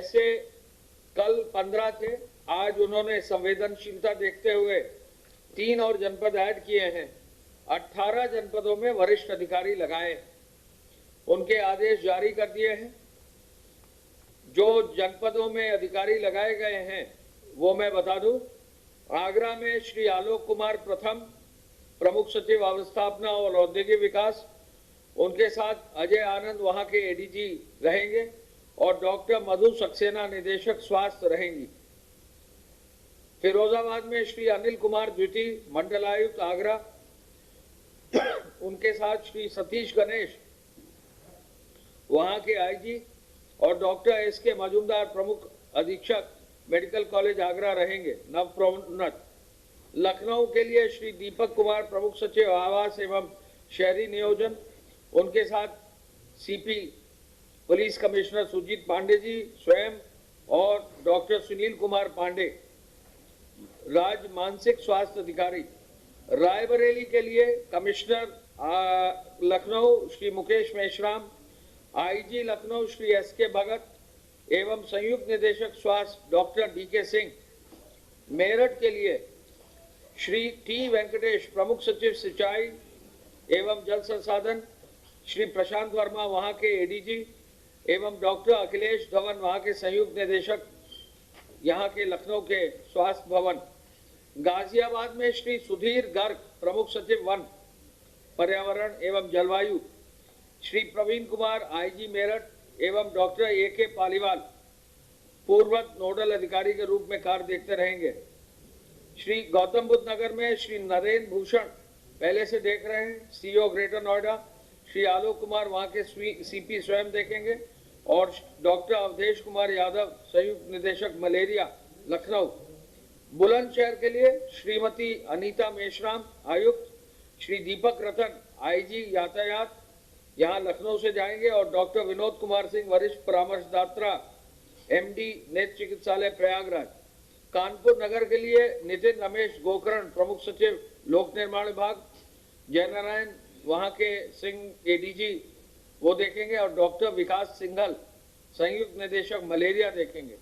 ऐसे कल 15 थे, आज उन्होंने संवेदनशीलता देखते हुए 3 और जनपद ऐड किए हैं। 18 जनपदों में वरिष्ठ अधिकारी लगाए, उनके आदेश जारी कर दिए हैं। जो जनपदों में अधिकारी लगाए गए हैं वो मैं बता दूं। आगरा में श्री आलोक कुमार प्रथम, प्रमुख सचिव अवस्थापना और औद्योगिक विकास, उनके साथ अजय आनंद वहां के एडीजी रहेंगे और डॉक्टर मधु सक्सेना निदेशक स्वास्थ्य रहेंगी। फिरोजाबाद में श्री अनिल कुमार द्वितीय, मंडलायुक्त आगरा, उनके साथ श्री सतीश गणेश वहां के आईजी और डॉक्टर एसके मजूमदार प्रमुख अधीक्षक मेडिकल कॉलेज आगरा रहेंगे नव प्रोन्नत। लखनऊ के लिए श्री दीपक कुमार प्रमुख सचिव आवास एवं शहरी नियोजन, उनके साथ CP police commissioner Sujit Pandey ji स्वयं और डॉक्टर सुनील कुमार पांडे राज्य मानसिक स्वास्थ्य अधिकारी। रायबरेली के लिए commissioner Lucknow Shri Mukesh Meshram, IG Lucknow Shri SK Bhagat एवं संयुक्त निदेशक स्वास्थ्य डॉक्टर डीके सिंह। मेरठ के लिए श्री टी वेंकटेश प्रमुख सचिव सिंचाई एवं जल संसाधन, श्री प्रशांत वर्मा वहां के एडीजी एवं डॉक्टर अखिलेश धवन वहां के संयुक्त निदेशक यहां के लखनऊ के स्वास्थ्य भवन। गाजियाबाद में श्री सुधीर गर्ग प्रमुख सचिव वन पर्यावरण एवं जलवायु, श्री प्रवीण कुमार आईजी मेरठ एवं डॉक्टर ए.के. पालीवाल पूर्ववत नोडल अधिकारी के रूप में कार्य देखते रहेंगे। श्री गौतम बुद्ध नगर में श्री नरेंद्र भूषण पहले से देख रहे हैं, सीईओ ग्रेटर नोएडा, श्री आलोक कुमार वहां के सीपी स्वयं देखेंगे और डॉक्टर अवधेश कुमार यादव संयुक्त निदेशक मलेरिया लखनऊ। बुलंदशहर के लिए श्रीमती अनीता मेश्राम आयुक्त, श्री दीपक रतन आईजी यातायात यहाँ लखनऊ से जाएंगे और डॉक्टर विनोद कुमार सिंह वरिष्ठ परामर्शदाता एमडी नेत्र चिकित्सालय प्रयागराज। कानपुर नगर के लिए नितिन रमेश गोकर्ण प्रमुख सचिव लोक निर्माण विभाग, जयनारायण वहां के सिंह एडीजी वो देखेंगे और डॉक्टर विकास सिंघल संयुक्त निदेशक मलेरिया देखेंगे।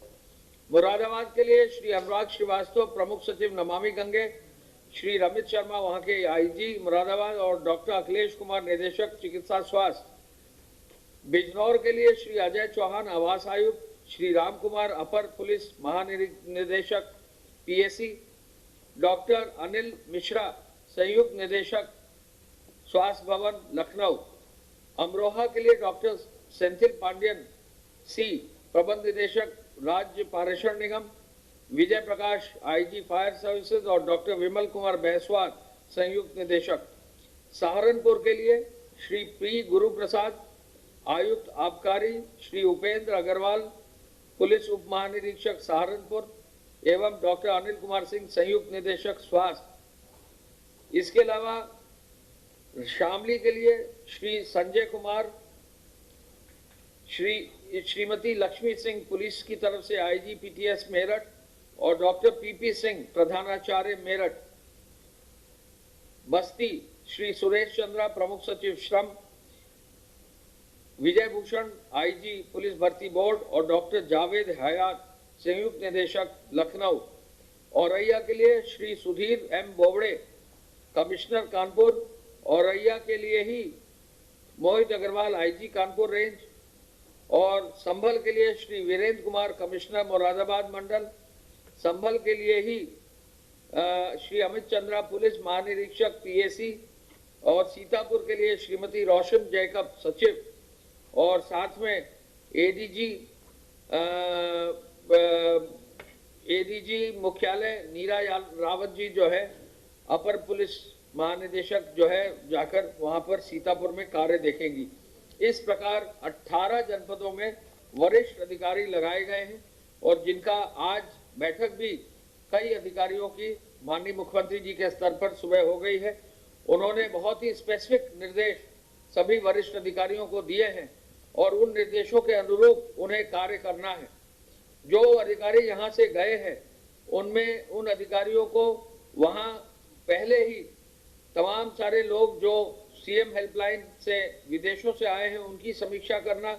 मुरादाबाद के लिए श्री अनुराग श्रीवास्तव प्रमुख सचिव नमामि गंगे, श्री रमित शर्मा वहां के आईजी मुरादाबाद और डॉक्टर अखिलेश कुमार निदेशक चिकित्सा स्वास्थ्य। बिजनौर के लिए श्री अजय चौहान आवास आयुक्त, श्री राम कुमार अपर पुलिस महानिदेशक पीएसी, डॉक्टर अनिल मिश्रा संयुक्त निदेशक स्वास्थ्य भवन लखनऊ। अमरोहा के लिए डॉक्टर सेंथिल पांडियन सी प्रबंध निदेशक राज्य पारेषण निगम, Vijay Prakash IG fire services और डॉक्टर विमल कुमार बेसवार संयुक्त निदेशक। सहारनपुर के लिए श्री पी गुरु प्रसाद आयुक्त आबकारी, श्री उपेंद्र अग्रवाल पुलिस उप महानिरीक्षक सहारनपुर एवं डॉक्टर अनिल कुमार सिंह संयुक्त निदेशक स्वास्थ्य। इसके अलावा शामली के लिए श्री संजय कुमार, श्रीमती लक्ष्मी सिंह पुलिस की तरफ से आईजी पीटीएस मेरठ और डॉक्टर पीपी सिंह प्रधानाचार्य मेरठ। बस्ती श्री सुरेश चंद्रा प्रमुख सचिव श्रम, विजय भूषण आईजी पुलिस भर्ती बोर्ड और डॉक्टर जावेद हयात संयुक्त निदेशक लखनऊ। औरैया के लिए श्री सुधीर एम बोबड़े कमिश्नर कानपुर, औरैया के लिए ही मोहित अग्रवाल आईजी कानपुर रेंज और संभल के लिए श्री वीरेंद्र कुमार कमिश्नर मुरादाबाद मंडल, संभल के लिए ही श्री अमित चंद्रा पुलिस महानिरीक्षक पीएसी और सीतापुर के लिए श्रीमती रोशन जैकब सचिव और साथ में एडीजी मुख्यालय नीरा रावत जी जो है अपर पुलिस महानिदेशक जो है जाकर वहां पर सीतापुर में कार्य देखेंगी। इस प्रकार 18 जनपदों में वरिष्ठ अधिकारी लगाए गए हैं और जिनका आज बैठक भी कई अधिकारियों की माननीय मुख्यमंत्री जी के स्तर पर सुबह हो गई है। उन्होंने बहुत ही स्पेसिफिक निर्देश सभी वरिष्ठ अधिकारियों को दिए हैं और उन निर्देशों के अनुरूप उन्हें कार्य करना है। जो अधिकारी यहाँ से गए हैं उनमें उन अधिकारियों को वहाँ पहले ही तमाम सारे लोग जो सीएम हेल्पलाइन से विदेशों से आए हैं उनकी समीक्षा करना,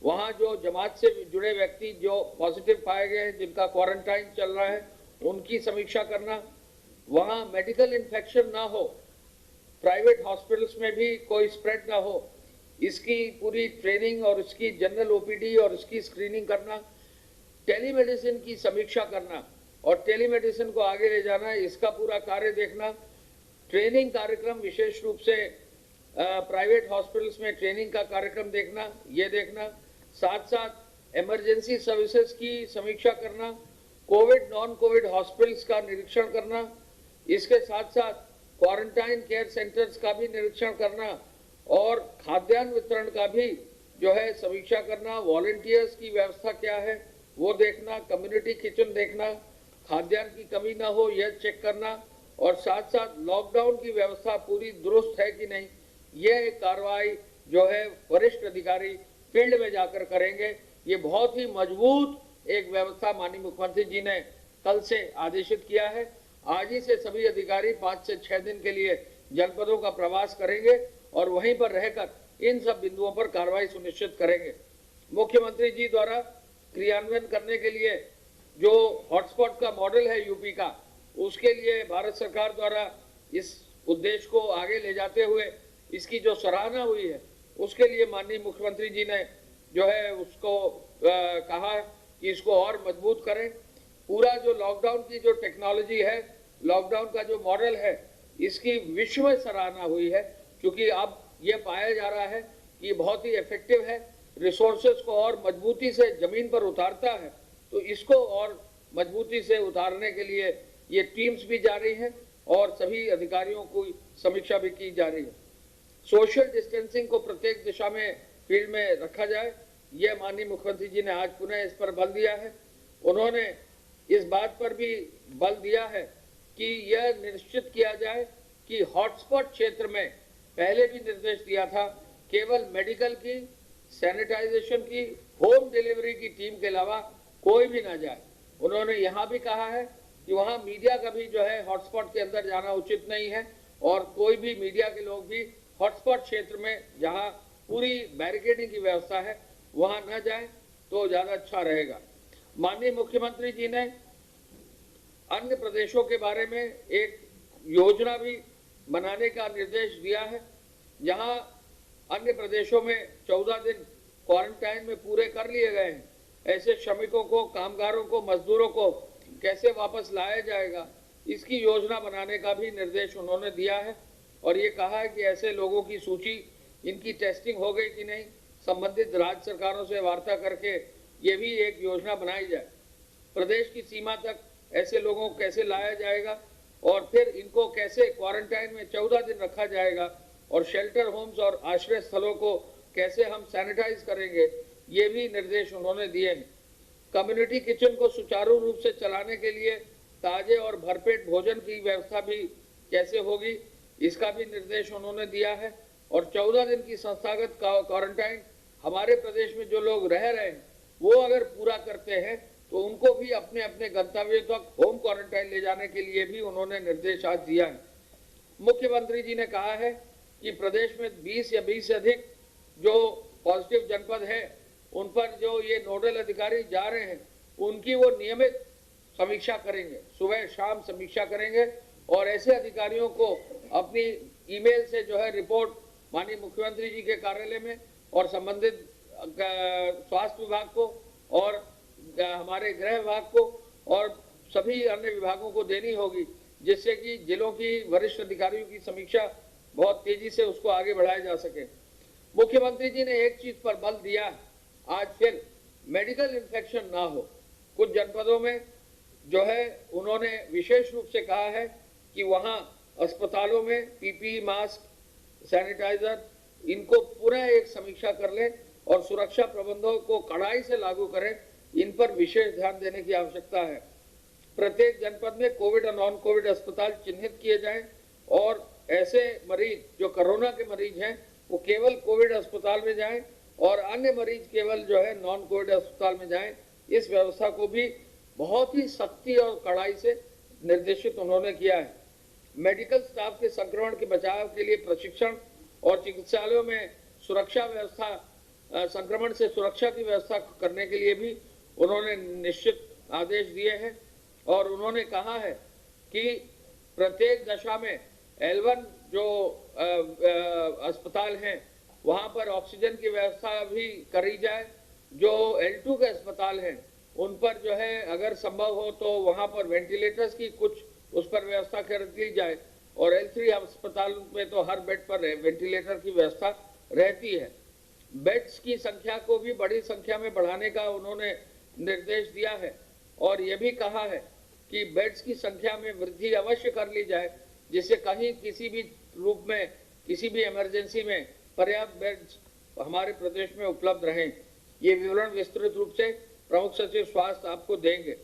वहाँ जो जमात से जुड़े व्यक्ति जो पॉजिटिव पाए गए हैं, जिनका क्वारंटाइन चल रहा है, उनकी समीक्षा करना। वहाँ मेडिकल इन्फेक्शन ना हो, प्राइवेट हॉस्पिटल्स में भी कोई स्प्रेड ना हो, इसकी पूरी ट्रेनिंग और इसकी जनरल ओपीडी और इसकी स्क्रीनिंग करना। टेलीमेडिसिन की समीक्षा करना और टेलीमेडिसिन को आगे ले जाना, इसका पूरा कार्य देखना। ट्रेनिंग कार्यक्रम, विशेष रूप से प्राइवेट हॉस्पिटल्स में ट्रेनिंग का कार्यक्रम देखना, ये देखना। साथ साथ इमरजेंसी सर्विसेज की समीक्षा करना, कोविड नॉन कोविड हॉस्पिटल्स का निरीक्षण करना, इसके साथ साथ क्वारंटाइन केयर सेंटर्स का भी निरीक्षण करना और खाद्यान्न वितरण का भी जो है समीक्षा करना। वॉलंटियर्स की व्यवस्था क्या है वो देखना, कम्युनिटी किचन देखना, खाद्यान्न की कमी ना हो यह चेक करना और साथ साथ लॉकडाउन की व्यवस्था पूरी दुरुस्त है कि नहीं, यह एक कार्रवाई जो है वरिष्ठ अधिकारी फील्ड में जाकर करेंगे। ये बहुत ही मजबूत एक व्यवस्था माननीय मुख्यमंत्री जी ने कल से आदेशित किया है। आज ही से सभी अधिकारी 5 से 6 दिन के लिए जनपदों का प्रवास करेंगे और वहीं पर रहकर इन सब बिंदुओं पर कार्रवाई सुनिश्चित करेंगे। मुख्यमंत्री जी द्वारा क्रियान्वयन करने के लिए जो हॉटस्पॉट का मॉडल है यूपी का, उसके लिए भारत सरकार द्वारा इस उद्देश्य को आगे ले जाते हुए इसकी जो सराहना हुई है, उसके लिए माननीय मुख्यमंत्री जी ने जो है उसको कहा कि इसको और मजबूत करें। पूरा जो लॉकडाउन की जो टेक्नोलॉजी है, लॉकडाउन का जो मॉडल है, इसकी विश्व में सराहना हुई है, क्योंकि अब यह पाया जा रहा है कि बहुत ही इफेक्टिव है, रिसोर्सेज को और मजबूती से जमीन पर उतारता है। तो इसको और मजबूती से उतारने के लिए ये टीम्स भी जा रही हैं और सभी अधिकारियों को समीक्षा भी की जा रही है। सोशल डिस्टेंसिंग को प्रत्येक दिशा में फील्ड में रखा जाए, यह माननीय मुख्यमंत्री जी ने आज पुनः इस पर बल दिया है। उन्होंने इस बात पर भी बल दिया है कि यह निश्चित किया जाए कि हॉटस्पॉट क्षेत्र में पहले भी निर्देश दिया था, केवल मेडिकल की, सैनिटाइजेशन की, होम डिलीवरी की टीम के अलावा कोई भी ना जाए। उन्होंने यहाँ भी कहा है कि वहाँ मीडिया का भी जो है हॉटस्पॉट के अंदर जाना उचित नहीं है और कोई भी मीडिया के लोग भी हॉटस्पॉट क्षेत्र में जहाँ पूरी बैरिकेडिंग की व्यवस्था है वहाँ न जाए तो ज़्यादा अच्छा रहेगा। माननीय मुख्यमंत्री जी ने अन्य प्रदेशों के बारे में एक योजना भी बनाने का निर्देश दिया है, जहां अन्य प्रदेशों में 14 दिन क्वारंटाइन में पूरे कर लिए गए हैं, ऐसे श्रमिकों को, कामगारों को, मजदूरों को कैसे वापस लाया जाएगा, इसकी योजना बनाने का भी निर्देश उन्होंने दिया है। और ये कहा है कि ऐसे लोगों की सूची, इनकी टेस्टिंग हो गई कि नहीं, संबंधित राज्य सरकारों से वार्ता करके ये भी एक योजना बनाई जाए। प्रदेश की सीमा तक ऐसे लोगों को कैसे लाया जाएगा और फिर इनको कैसे क्वारंटाइन में 14 दिन रखा जाएगा और शेल्टर होम्स और आश्रय स्थलों को कैसे हम सैनिटाइज करेंगे, ये भी निर्देश उन्होंने दिए हैं। कम्युनिटी किचन को सुचारू रूप से चलाने के लिए ताजे और भरपेट भोजन की व्यवस्था भी कैसे होगी, इसका भी निर्देश उन्होंने दिया है। और 14 दिन की संस्थागत क्वारंटाइन हमारे प्रदेश में जो लोग रह रहे हैं वो अगर पूरा करते हैं तो उनको भी अपने अपने गंतव्य तक होम क्वारंटाइन ले जाने के लिए भी उन्होंने निर्देश आज दिया है। मुख्यमंत्री जी ने कहा है कि प्रदेश में 20 या 20 से अधिक जो पॉजिटिव जनपद है, उन पर जो ये नोडल अधिकारी जा रहे हैं उनकी वो नियमित समीक्षा करेंगे, सुबह शाम समीक्षा करेंगे और ऐसे अधिकारियों को अपनी ईमेल से जो है रिपोर्ट माननीय मुख्यमंत्री जी के कार्यालय में और संबंधित स्वास्थ्य विभाग को और हमारे गृह विभाग को और सभी अन्य विभागों को देनी होगी, जिससे कि जिलों की वरिष्ठ अधिकारियों की समीक्षा बहुत तेजी से उसको आगे बढ़ाया जा सके। मुख्यमंत्री जी ने एक चीज पर बल दिया, आज फिर मेडिकल इन्फेक्शन ना हो। कुछ जनपदों में जो है उन्होंने विशेष रूप से कहा है कि वहाँ अस्पतालों में पीपीई मास्क, सैनिटाइजर, इनको पुनः एक समीक्षा कर लें और सुरक्षा प्रबंधों को कड़ाई से लागू करें, इन पर विशेष ध्यान देने की आवश्यकता है। प्रत्येक जनपद में कोविड और नॉन कोविड अस्पताल चिन्हित किए जाएं और ऐसे मरीज जो कोरोना के मरीज हैं वो केवल कोविड अस्पताल में जाएं और अन्य मरीज केवल जो है नॉन कोविड अस्पताल में जाएं। इस व्यवस्था को भी बहुत ही सख्ती और कड़ाई से निर्देशित उन्होंने किया है। मेडिकल स्टाफ के संक्रमण के बचाव के लिए प्रशिक्षण और चिकित्सालयों में सुरक्षा व्यवस्था संक्रमण से सुरक्षा की व्यवस्था करने के लिए भी उन्होंने निश्चित आदेश दिए हैं। और उन्होंने कहा है कि प्रत्येक दशा में L1 जो अस्पताल हैं वहां पर ऑक्सीजन की व्यवस्था भी करी जाए। जो L2 के अस्पताल हैं उन पर जो है अगर संभव हो तो वहां पर वेंटिलेटर्स की कुछ उस पर व्यवस्था कर दी जाए। और L3 अस्पताल में तो हर बेड पर वेंटिलेटर की व्यवस्था रहती है। बेड्स की संख्या को भी बड़ी संख्या में बढ़ाने का उन्होंने निर्देश दिया है और ये भी कहा है कि बेड्स की संख्या में वृद्धि अवश्य कर ली जाए, जिससे कहीं किसी भी रूप में किसी भी इमरजेंसी में पर्याप्त बेड्स हमारे प्रदेश में उपलब्ध रहें। ये विवरण विस्तृत रूप से प्रमुख सचिव स्वास्थ्य आपको देंगे।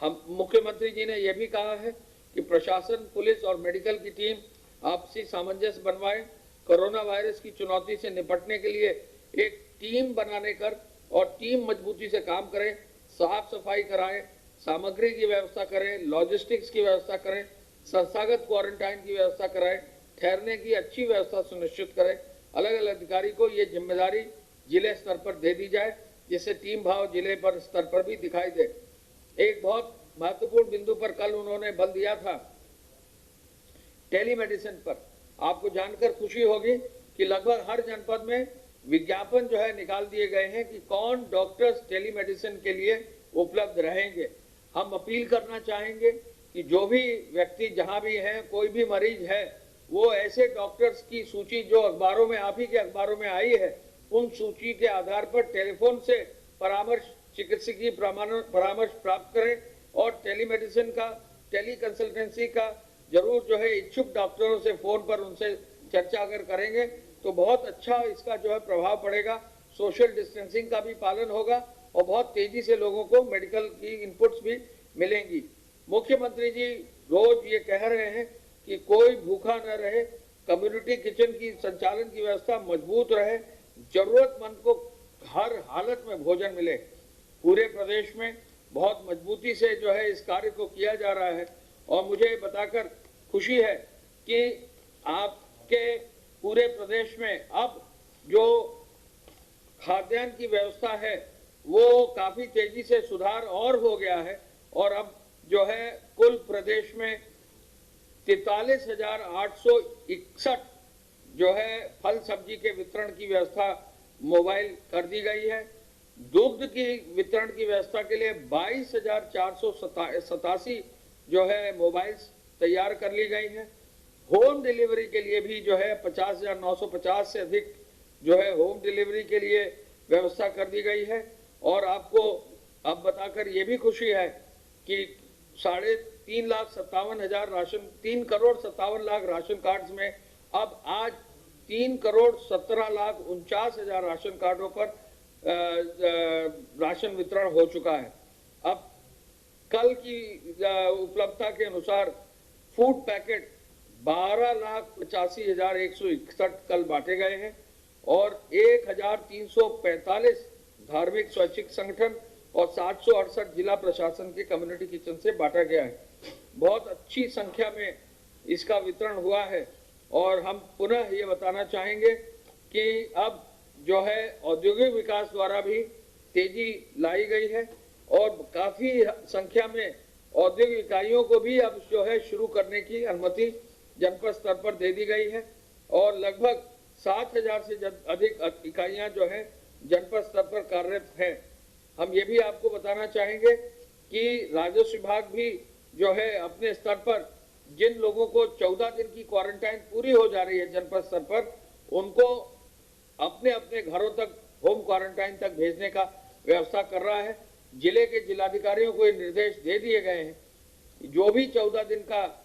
हम मुख्यमंत्री जी ने यह भी कहा है कि प्रशासन, पुलिस और मेडिकल की टीम आपसी सामंजस्य बनवाए, कोरोना वायरस की चुनौती से निपटने के लिए एक टीम बनाने कर और टीम मजबूती से काम करें, साफ सफाई कराएं, सामग्री की व्यवस्था करें, लॉजिस्टिक्स की व्यवस्था करें, संस्थागत क्वारंटाइन की व्यवस्था कराएं, ठहरने की अच्छी व्यवस्था सुनिश्चित करें। अलग अलग अधिकारी को ये जिम्मेदारी जिले स्तर पर दे दी जाए, जिससे टीम भाव जिले पर स्तर पर भी दिखाई दे। एक बहुत महत्वपूर्ण बिंदु पर कल उन्होंने बल दिया था, टेलीमेडिसिन पर। आपको जानकर खुशी होगी कि लगभग हर जनपद में विज्ञापन जो है निकाल दिए गए हैं कि कौन डॉक्टर्स टेलीमेडिसिन के लिए उपलब्ध रहेंगे। हम अपील करना चाहेंगे कि जो भी व्यक्ति जहां भी है, कोई भी मरीज है, वो ऐसे डॉक्टर्स की सूची जो अखबारों में, आप ही के अखबारों में आई है, उन सूची के आधार पर टेलीफोन से परामर्श, चिकित्सकीय परामर्श प्राप्त करें और टेलीमेडिसिन का, टेली कंसल्टेंसी का जरूर जो है इच्छुक डॉक्टरों से फोन पर उनसे चर्चा अगर करेंगे तो बहुत अच्छा इसका जो है प्रभाव पड़ेगा। सोशल डिस्टेंसिंग का भी पालन होगा और बहुत तेजी से लोगों को मेडिकल की इनपुट्स भी मिलेंगी। मुख्यमंत्री जी रोज ये कह रहे हैं कि कोई भूखा न रहे, कम्युनिटी किचन की संचालन की व्यवस्था मजबूत रहे, जरूरतमंद को हर हालत में भोजन मिले। पूरे प्रदेश में बहुत मजबूती से जो है इस कार्य को किया जा रहा है और मुझे बताकर खुशी है कि आपके पूरे प्रदेश में अब जो खाद्यान्न की व्यवस्था है वो काफी तेजी से सुधार और हो गया है और अब जो है कुल प्रदेश में 43,861 जो है फल सब्जी के वितरण की व्यवस्था मोबाइल कर दी गई है। दुग्ध की वितरण की व्यवस्था के लिए 22,487 जो है मोबाइल्स तैयार कर ली गई हैं। होम डिलीवरी के लिए भी जो है 50,950 से अधिक जो है होम डिलीवरी के लिए व्यवस्था कर दी गई है। और आपको अब बताकर ये भी खुशी है कि 3,57,000 राशन, 3,57,00,000 राशन कार्ड्स में अब आज 3,17,49,000 राशन कार्डों पर राशन वितरण हो चुका है। अब कल की उपलब्धता के अनुसार फूड पैकेट 12,85,161 कल बांटे गए हैं और 1,345 धार्मिक स्वैच्छिक संगठन और 768 जिला प्रशासन के कम्युनिटी किचन से बांटा गया है। बहुत अच्छी संख्या में इसका वितरण हुआ है और हम पुनः ये बताना चाहेंगे कि अब जो है औद्योगिक विकास द्वारा भी तेजी लाई गई है और काफी संख्या में औद्योगिक इकाइयों को भी अब जो है शुरू करने की अनुमति जनपद स्तर पर दे दी गई है और लगभग 7,000 से अधिक इकाइयां जो है जनपद स्तर पर कार्यरत है। हम ये भी आपको बताना चाहेंगे कि राजस्व विभाग भी जो है अपने स्तर पर जिन लोगों को 14 दिन की क्वारंटाइन पूरी हो जा रही है जनपद स्तर पर, उनको अपने अपने घरों तक होम क्वारंटाइन तक भेजने का व्यवस्था कर रहा है। जिले के जिलाधिकारियों को ये निर्देश दे दिए गए हैं, जो भी 14 दिन का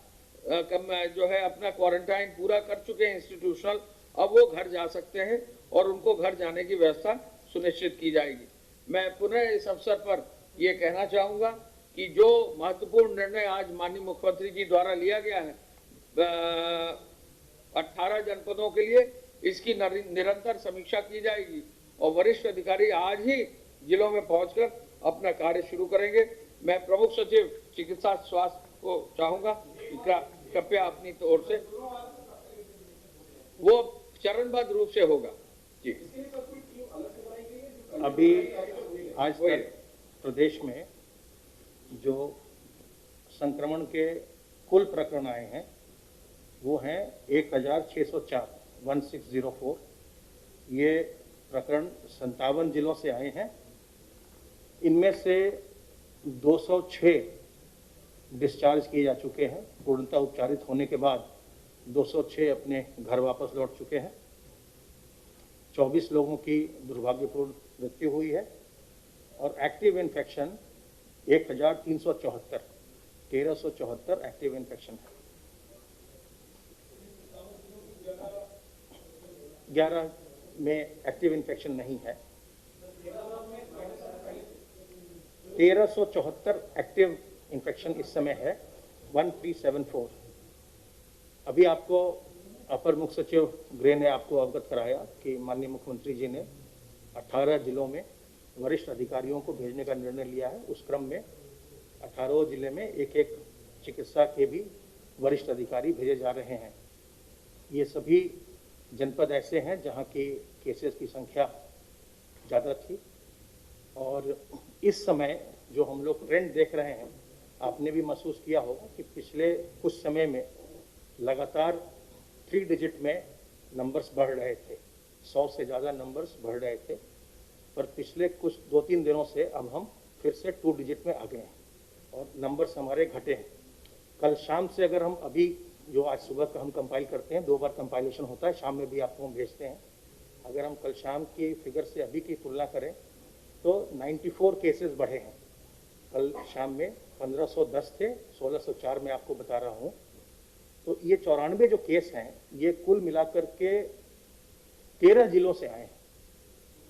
जो है अपना क्वारंटाइन पूरा कर चुके हैं इंस्टीट्यूशनल, अब वो घर जा सकते हैं और उनको घर जाने की व्यवस्था सुनिश्चित की जाएगी। मैं पुनः इस अवसर पर ये कहना चाहूंगा कि जो महत्वपूर्ण निर्णय आज माननीय मुख्यमंत्री जी द्वारा लिया गया है 18 जनपदों के लिए, इसकी निरंतर समीक्षा की जाएगी और वरिष्ठ अधिकारी आज ही जिलों में पहुंचकर अपना कार्य शुरू करेंगे। मैं प्रमुख सचिव चिकित्सा स्वास्थ्य को चाहूंगा कृपया अपनी ओर से, वो चरणबद्ध रूप से होगा। जी अभी आज तक प्रदेश में जो संक्रमण के कुल प्रकरण आए हैं वो हैं 1604 1604। ये प्रकरण 57 जिलों से आए हैं। इनमें से 206 डिस्चार्ज किए जा चुके हैं। पूर्णतः उपचारित होने के बाद 206 अपने घर वापस लौट चुके हैं। 24 लोगों की दुर्भाग्यपूर्ण मृत्यु हुई है और एक्टिव इन्फेक्शन 1374 1374 एक्टिव इन्फेक्शन है। 11 में एक्टिव इन्फेक्शन नहीं है। 1374 एक्टिव इन्फेक्शन इस समय है। 1374। अभी आपको अपर मुख्य सचिव गृह ने आपको अवगत कराया कि माननीय मुख्यमंत्री जी ने 18 जिलों में वरिष्ठ अधिकारियों को भेजने का निर्णय लिया है। उस क्रम में 18 जिले में एक एक चिकित्सा के भी वरिष्ठ अधिकारी भेजे जा रहे हैं। ये सभी जनपद ऐसे हैं जहां की केसेस की संख्या ज़्यादा थी और इस समय जो हम लोग ट्रेंड देख रहे हैं, आपने भी महसूस किया होगा कि पिछले कुछ समय में लगातार 3 डिजिट में नंबर्स बढ़ रहे थे। 100 से ज़्यादा नंबर्स बढ़ रहे थे, पर पिछले कुछ 2-3 दिनों से अब हम फिर से 2 डिजिट में आ गए हैं और नंबर्स हमारे घटे हैं। कल शाम से अगर हम अभी जो आज सुबह का हम कंपाइल करते हैं, 2 बार कंपाइलेशन होता है, शाम में भी आपको हम भेजते हैं। अगर हम कल शाम की फिगर से अभी की तुलना करें तो 94 केसेस बढ़े हैं। कल शाम में 1510 थे, 1604 में आपको बता रहा हूँ। तो ये 94 जो केस हैं ये कुल मिलाकर के 13 जिलों से आए हैं।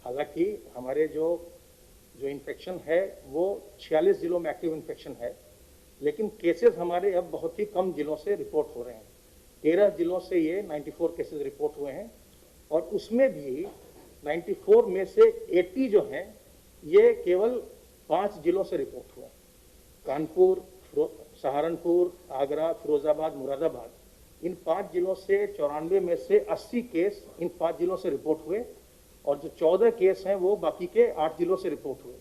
हालांकि हमारे जो इन्फेक्शन है वो 46 जिलों में एक्टिव इन्फेक्शन है, लेकिन केसेस हमारे अब बहुत ही कम जिलों से रिपोर्ट हो रहे हैं। 13 जिलों से ये 94 केसेस रिपोर्ट हुए हैं और उसमें भी 94 में से 80 जो हैं ये केवल 5 जिलों से रिपोर्ट हुए हैं। कानपुर, सहारनपुर, आगरा, फिरोजाबाद, मुरादाबाद, इन 5 जिलों से 94 में से 80 केस इन 5 जिलों से रिपोर्ट हुए और जो 14 केस हैं वो बाकी के 8 जिलों से रिपोर्ट हुए।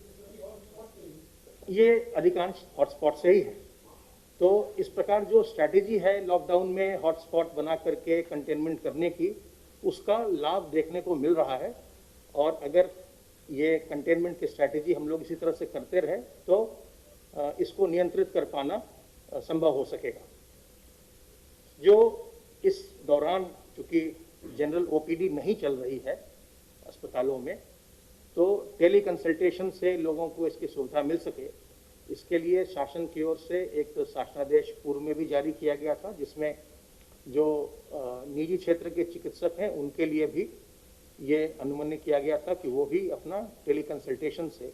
ये अधिकांश हॉटस्पॉट से ही है। तो इस प्रकार जो स्ट्रैटेजी है लॉकडाउन में हॉटस्पॉट बना करके कंटेनमेंट करने की, उसका लाभ देखने को मिल रहा है और अगर ये कंटेनमेंट की स्ट्रैटेजी हम लोग इसी तरह से करते रहे तो इसको नियंत्रित कर पाना संभव हो सकेगा। जो इस दौरान चूंकि जनरल ओपीडी नहीं चल रही है अस्पतालों में, तो टेली कंसल्टेशन से लोगों को इसकी सुविधा मिल सके, इसके लिए शासन की ओर से एक शासनादेश पूर्व में भी जारी किया गया था, जिसमें जो निजी क्षेत्र के चिकित्सक हैं उनके लिए भी ये अनुमन्य किया गया था कि वो भी अपना टेली कंसल्टेशन से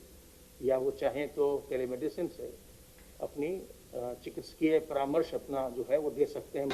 या वो चाहें तो टेलीमेडिसिन से अपनी चिकित्सकीय परामर्श अपना जो है वो दे सकते हैं।